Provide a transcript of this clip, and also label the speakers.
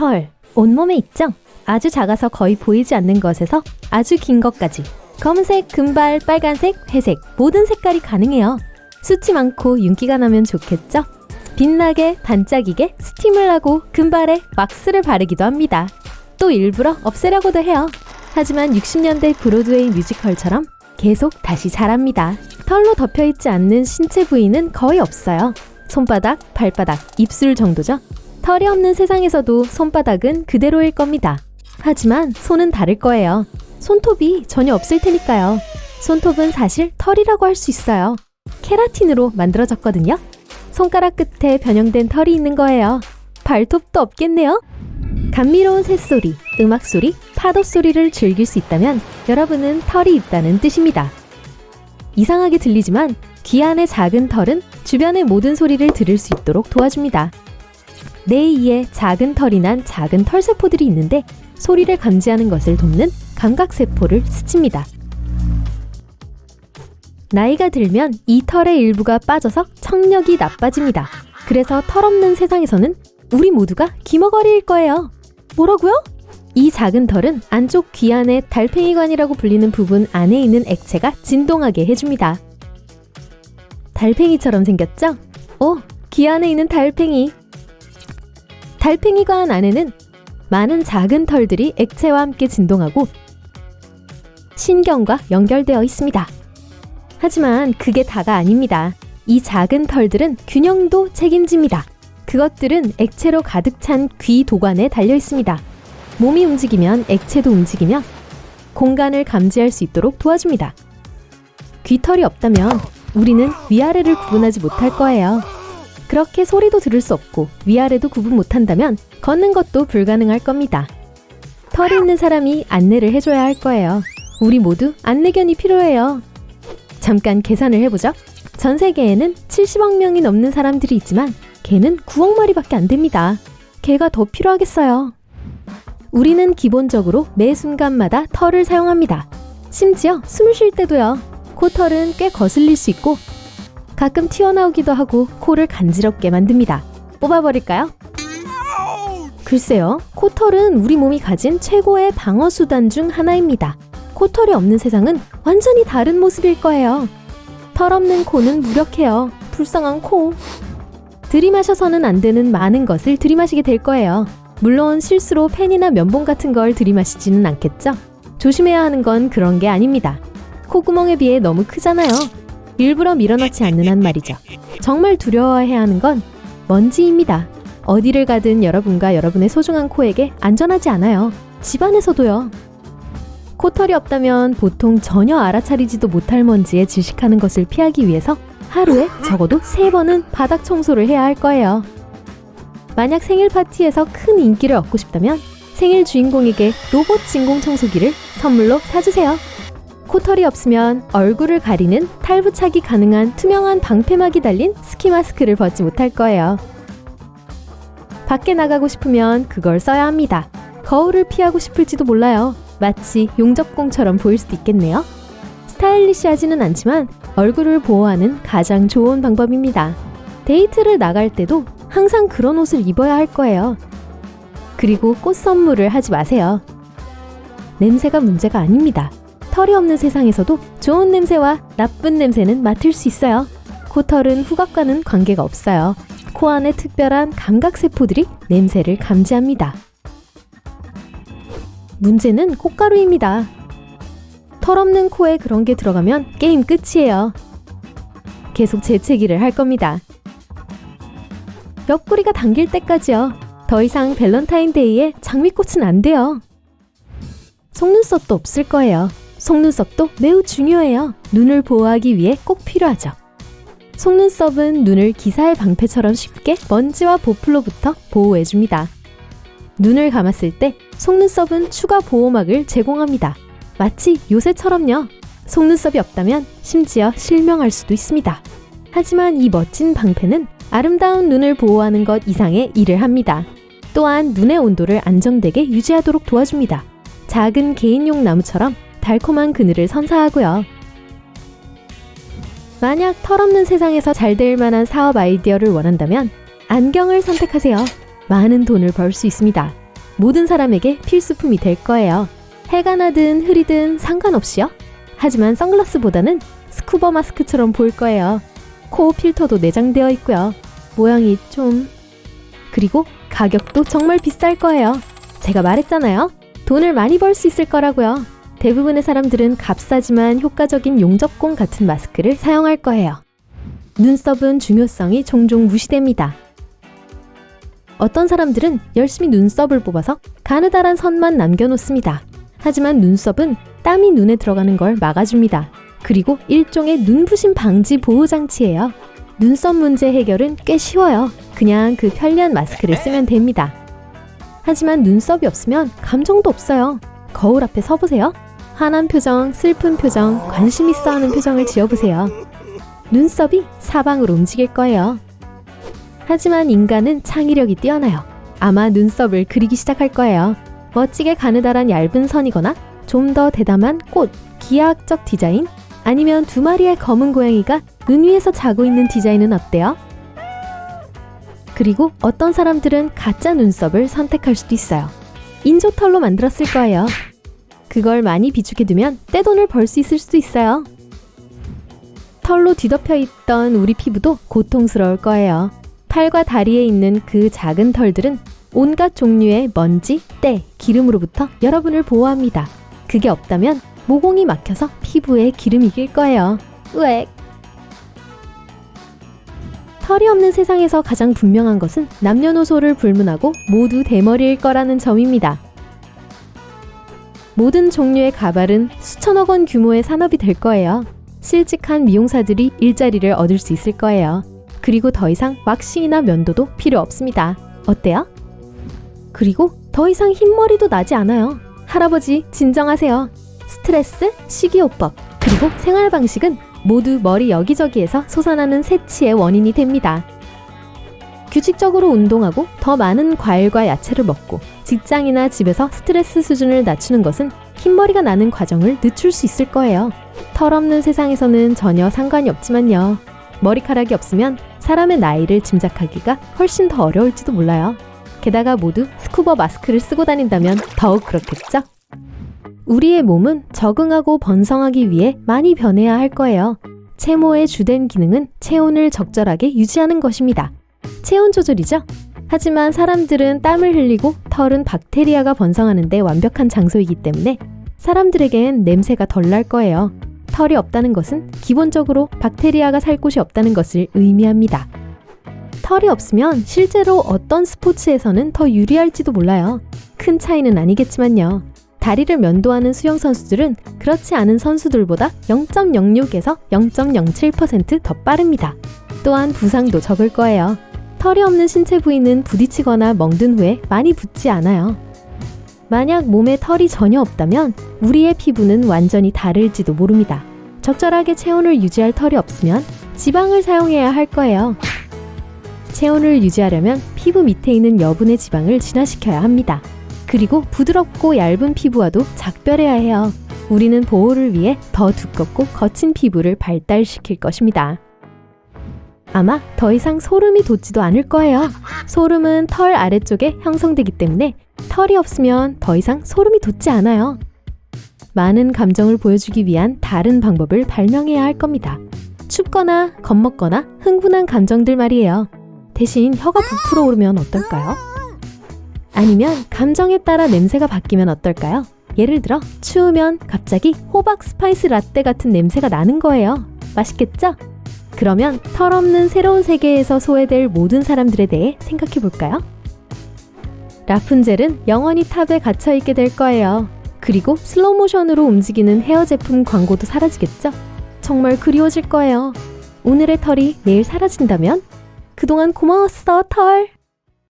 Speaker 1: 털, 온몸에 있죠? 아주 작아서 거의 보이지 않는 것에서 아주 긴 것까지 검은색, 금발, 빨간색, 회색 모든 색깔이 가능해요. 수치 많고 윤기가 나면 좋겠죠? 빛나게 반짝이게 스팀을 하고 금발에 왁스를 바르기도 합니다. 또 일부러 없애려고도 해요. 하지만 60년대 브로드웨이 뮤지컬처럼 계속 다시 자랍니다. 털로 덮여있지 않는 신체 부위는 거의 없어요. 손바닥, 발바닥, 입술 정도죠. 털이 없는 세상에서도 손바닥은 그대로일 겁니다. 하지만 손은 다를 거예요. 손톱이 전혀 없을 테니까요. 손톱은 사실 털이라고 할 수 있어요. 케라틴으로 만들어졌거든요. 손가락 끝에 변형된 털이 있는 거예요. 발톱도 없겠네요. 감미로운 새소리, 음악소리, 파도소리를 즐길 수 있다면 여러분은 털이 있다는 뜻입니다. 이상하게 들리지만 귀 안의 작은 털은 주변의 모든 소리를 들을 수 있도록 도와줍니다. 내 이에 작은 털이 난 작은 털세포들이 있는데 소리를 감지하는 것을 돕는 감각세포를 스칩니다. 나이가 들면 이 털의 일부가 빠져서 청력이 나빠집니다. 그래서 털 없는 세상에서는 우리 모두가 기머거리일 거예요. 뭐라고요? 이 작은 털은 안쪽 귀 안의 달팽이관이라고 불리는 부분 안에 있는 액체가 진동하게 해줍니다. 달팽이처럼 생겼죠? 귀 안에 있는 달팽이. 달팽이관 안에는 많은 작은 털들이 액체와 함께 진동하고 신경과 연결되어 있습니다. 하지만 그게 다가 아닙니다. 이 작은 털들은 균형도 책임집니다. 그것들은 액체로 가득 찬 귀 도관에 달려 있습니다. 몸이 움직이면 액체도 움직이며 공간을 감지할 수 있도록 도와줍니다. 귀털이 없다면 우리는 위아래를 구분하지 못할 거예요. 그렇게 소리도 들을 수 없고 위아래도 구분 못한다면 걷는 것도 불가능할 겁니다. 털이 있는 사람이 안내를 해줘야 할 거예요. 우리 모두 안내견이 필요해요. 잠깐 계산을 해보죠. 전 세계에는 70억 명이 넘는 사람들이 있지만 개는 9억 마리밖에 안 됩니다. 개가 더 필요하겠어요. 우리는 기본적으로 매 순간마다 털을 사용합니다. 심지어 숨을 쉴 때도요. 코털은 꽤 거슬릴 수 있고 가끔 튀어나오기도 하고 코를 간지럽게 만듭니다. 뽑아버릴까요? 글쎄요. 코털은 우리 몸이 가진 최고의 방어수단 중 하나입니다. 코털이 없는 세상은 완전히 다른 모습일 거예요. 털 없는 코는 무력해요. 불쌍한 코. 들이마셔서는 안 되는 많은 것을 들이마시게 될 거예요. 물론 실수로 펜이나 면봉 같은 걸 들이마시지는 않겠죠? 조심해야 하는 건 그런 게 아닙니다. 콧구멍에 비해 너무 크잖아요. 일부러 밀어넣지 않는 한 말이죠. 정말 두려워해야 하는 건 먼지입니다. 어디를 가든 여러분과 여러분의 소중한 코에게 안전하지 않아요. 집안에서도요. 코털이 없다면 보통 전혀 알아차리지도 못할 먼지에 질식하는 것을 피하기 위해서 하루에 적어도 3번은 바닥 청소를 해야 할 거예요. 만약 생일 파티에서 큰 인기를 얻고 싶다면 생일 주인공에게 로봇 진공청소기를 선물로 사주세요. 코털이 없으면 얼굴을 가리는 탈부착이 가능한 투명한 방패막이 달린 스키 마스크를 벗지 못할 거예요. 밖에 나가고 싶으면 그걸 써야 합니다. 거울을 피하고 싶을지도 몰라요. 마치 용접공처럼 보일 수도 있겠네요. 스타일리시하지는 않지만 얼굴을 보호하는 가장 좋은 방법입니다. 데이트를 나갈 때도 항상 그런 옷을 입어야 할 거예요. 그리고 꽃 선물을 하지 마세요. 냄새가 문제가 아닙니다. 털이 없는 세상에서도 좋은 냄새와 나쁜 냄새는 맡을 수 있어요. 코털은 후각과는 관계가 없어요. 코 안에 특별한 감각세포들이 냄새를 감지합니다. 문제는 꽃가루입니다. 털 없는 코에 그런 게 들어가면 게임 끝이에요. 계속 재채기를 할 겁니다. 옆구리가 당길 때까지요. 더 이상 밸런타인데이에 장미꽃은 안 돼요. 속눈썹도 없을 거예요. 속눈썹도 매우 중요해요. 눈을 보호하기 위해 꼭 필요하죠. 속눈썹은 눈을 기사의 방패처럼 쉽게 먼지와 보풀로부터 보호해줍니다. 눈을 감았을 때 속눈썹은 추가 보호막을 제공합니다. 마치 요새처럼요. 속눈썹이 없다면 심지어 실명할 수도 있습니다. 하지만 이 멋진 방패는 아름다운 눈을 보호하는 것 이상의 일을 합니다. 또한 눈의 온도를 안정되게 유지하도록 도와줍니다. 작은 개인용 나무처럼 달콤한 그늘을 선사하고요. 만약 털 없는 세상에서 잘 될 만한 사업 아이디어를 원한다면 안경을 선택하세요. 많은 돈을 벌 수 있습니다. 모든 사람에게 필수품이 될 거예요. 해가 나든 흐리든 상관없이요. 하지만 선글라스보다는 스쿠버 마스크처럼 보일 거예요. 코 필터도 내장되어 있고요. 모양이 좀... 그리고 가격도 정말 비쌀 거예요. 제가 말했잖아요. 돈을 많이 벌 수 있을 거라고요. 대부분의 사람들은 값싸지만 효과적인 용접공 같은 마스크를 사용할 거예요. 눈썹은 중요성이 종종 무시됩니다. 어떤 사람들은 열심히 눈썹을 뽑아서 가느다란 선만 남겨놓습니다. 하지만 눈썹은 땀이 눈에 들어가는 걸 막아줍니다. 그리고 일종의 눈부심 방지 보호장치예요. 눈썹 문제 해결은 꽤 쉬워요. 그냥 그 편리한 마스크를 쓰면 됩니다. 하지만 눈썹이 없으면 감정도 없어요. 거울 앞에 서보세요. 화난 표정, 슬픈 표정, 관심 있어 하는 표정을 지어보세요. 눈썹이 사방으로 움직일 거예요. 하지만 인간은 창의력이 뛰어나요. 아마 눈썹을 그리기 시작할 거예요. 멋지게 가느다란 얇은 선이거나 좀 더 대담한 꽃, 기하학적 디자인, 아니면 2마리의 검은 고양이가 눈 위에서 자고 있는 디자인은 어때요? 그리고 어떤 사람들은 가짜 눈썹을 선택할 수도 있어요. 인조털로 만들었을 거예요. 그걸 많이 비축해두면 떼돈을 벌 수 있을 수도 있어요. 털로 뒤덮여 있던 우리 피부도 고통스러울 거예요. 팔과 다리에 있는 그 작은 털들은 온갖 종류의 먼지, 때, 기름으로부터 여러분을 보호합니다. 그게 없다면 모공이 막혀서 피부에 기름이 낄 거예요. 으액! 털이 없는 세상에서 가장 분명한 것은 남녀노소를 불문하고 모두 대머리일 거라는 점입니다. 모든 종류의 가발은 수천억 원 규모의 산업이 될 거예요. 실직한 미용사들이 일자리를 얻을 수 있을 거예요. 그리고 더 이상 왁싱이나 면도도 필요 없습니다. 어때요? 그리고 더 이상 흰머리도 나지 않아요. 할아버지 진정하세요. 스트레스, 식이요법, 그리고 생활 방식은 모두 머리 여기저기에서 솟아나는 새치의 원인이 됩니다. 규칙적으로 운동하고 더 많은 과일과 야채를 먹고 직장이나 집에서 스트레스 수준을 낮추는 것은 흰머리가 나는 과정을 늦출 수 있을 거예요. 털 없는 세상에서는 전혀 상관이 없지만요. 머리카락이 없으면 사람의 나이를 짐작하기가 훨씬 더 어려울지도 몰라요. 게다가 모두 스쿠버 마스크를 쓰고 다닌다면 더욱 그렇겠죠? 우리의 몸은 적응하고 번성하기 위해 많이 변해야 할 거예요. 체모의 주된 기능은 체온을 적절하게 유지하는 것입니다. 체온 조절이죠? 하지만 사람들은 땀을 흘리고 털은 박테리아가 번성하는 데 완벽한 장소이기 때문에 사람들에겐 냄새가 덜 날 거예요. 털이 없다는 것은 기본적으로 박테리아가 살 곳이 없다는 것을 의미합니다. 털이 없으면 실제로 어떤 스포츠에서는 더 유리할지도 몰라요. 큰 차이는 아니겠지만요. 다리를 면도하는 수영선수들은 그렇지 않은 선수들보다 0.06에서 0.07% 더 빠릅니다. 또한 부상도 적을 거예요. 털이 없는 신체 부위는 부딪히거나 멍든 후에 많이 붓지 않아요. 만약 몸에 털이 전혀 없다면 우리의 피부는 완전히 다를지도 모릅니다. 적절하게 체온을 유지할 털이 없으면 지방을 사용해야 할 거예요. 체온을 유지하려면 피부 밑에 있는 여분의 지방을 진화시켜야 합니다. 그리고 부드럽고 얇은 피부와도 작별해야 해요. 우리는 보호를 위해 더 두껍고 거친 피부를 발달시킬 것입니다. 아마 더 이상 소름이 돋지도 않을 거예요. 소름은 털 아래쪽에 형성되기 때문에 털이 없으면 더 이상 소름이 돋지 않아요. 많은 감정을 보여주기 위한 다른 방법을 발명해야 할 겁니다. 춥거나 겁먹거나 흥분한 감정들 말이에요. 대신 혀가 부풀어 오르면 어떨까요? 아니면 감정에 따라 냄새가 바뀌면 어떨까요? 예를 들어 추우면 갑자기 호박 스파이스 라떼 같은 냄새가 나는 거예요. 맛있겠죠? 그러면 털 없는 새로운 세계에서 소외될 모든 사람들에 대해 생각해 볼까요? 라푼젤은 영원히 탑에 갇혀있게 될 거예요. 그리고 슬로우 모션으로 움직이는 헤어 제품 광고도 사라지겠죠? 정말 그리워질 거예요. 오늘의 털이 내일 사라진다면? 그동안 고마웠어, 털!